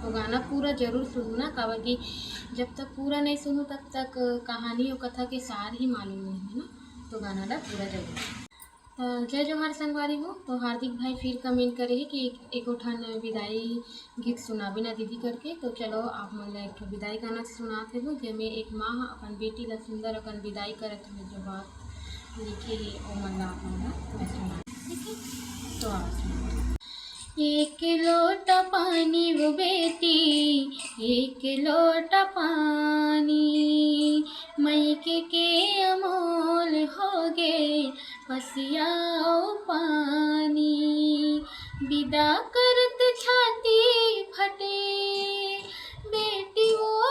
तो गाना पूरा ज़रूर सुनना, काबर कि जब तक पूरा नहीं सुनो तब तक कहानी और कथा के सार ही मालूम नहीं है ना। तो गाना ला पूरा ज़रूर। जय जोहार संगवारी हो। तो हार्दिक भाई फिर कमेंट करे है कि एको ठन विदाई गीत सुनाबे ना दीदी करके। तो चलो आप मन ला एक ठो विदाई गाना सुनात हे, जेमे एक माँ अपन बेटी ला सुंदर अपन विदाई करत है जो बात लिखे हे ओ मन ला आप मन ला मैं सुना, ठीक है। तो आप सुनो। एक लोटा पानी वो बेटी, एक लोटा पानी, मैके के अमोल हो गे पसियाओ पानी, विदा करत छाती फटे बेटी वो,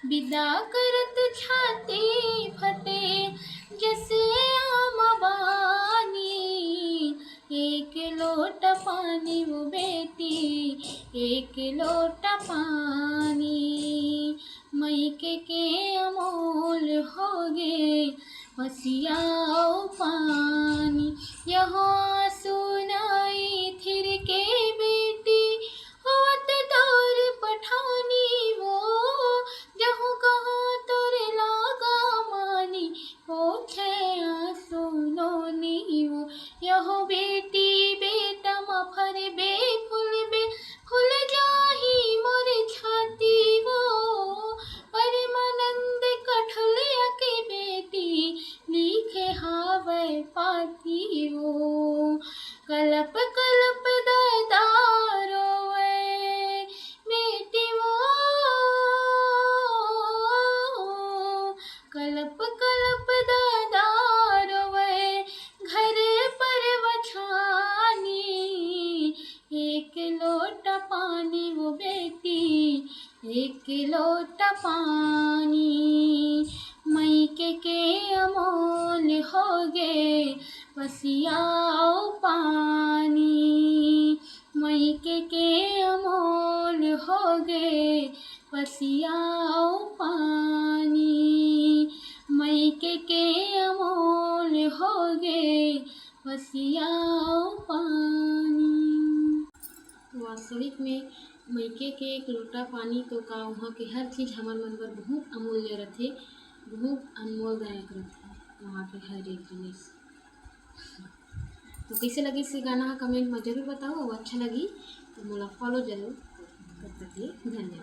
विदा करत छाती फटे जैसे आमबानी, एक लोटा पानी वो बेटी, एक लोटा पानी, मैके के अमोल हो गे पसियाओ पानी, यहाँ सुनाई थिर के बेटी होत तोर पठानी वो, जहु कहाँ तोरे लागा मानी पोछे सुनोनी वो, यहो बेटी बेटा मफर बे फुल जाही मोर छाती वो, परमानंद कठलिया के बेटी लिखे हावै पाती वो, कलप कलप दादारो वे बेटी वो, कलप कलप दादारो वे घर पर बछानी, एक लोटा पानी वो बेटी, एक लोटा पानी, मैके के अमोल हो गे पसियाओ पानी, मैके के अमोल हो गे पसियाओ पानी, मैके के अमोल हो गे पसियाओ पानी। वास्तविक में मैके के एक लोटा पानी तो का वहाँ के हर चीज़ हमार मन बर बहुत अमूल्य रहते, बहुत अनमोल दायक रहते वहाँ के हर एक जिनिस। तो कैसे लगी इस गाना का कमेंट में जरूर बताओ, और अच्छा लगी तो मोला फॉलो जरूर कर सकते। धन्यवाद।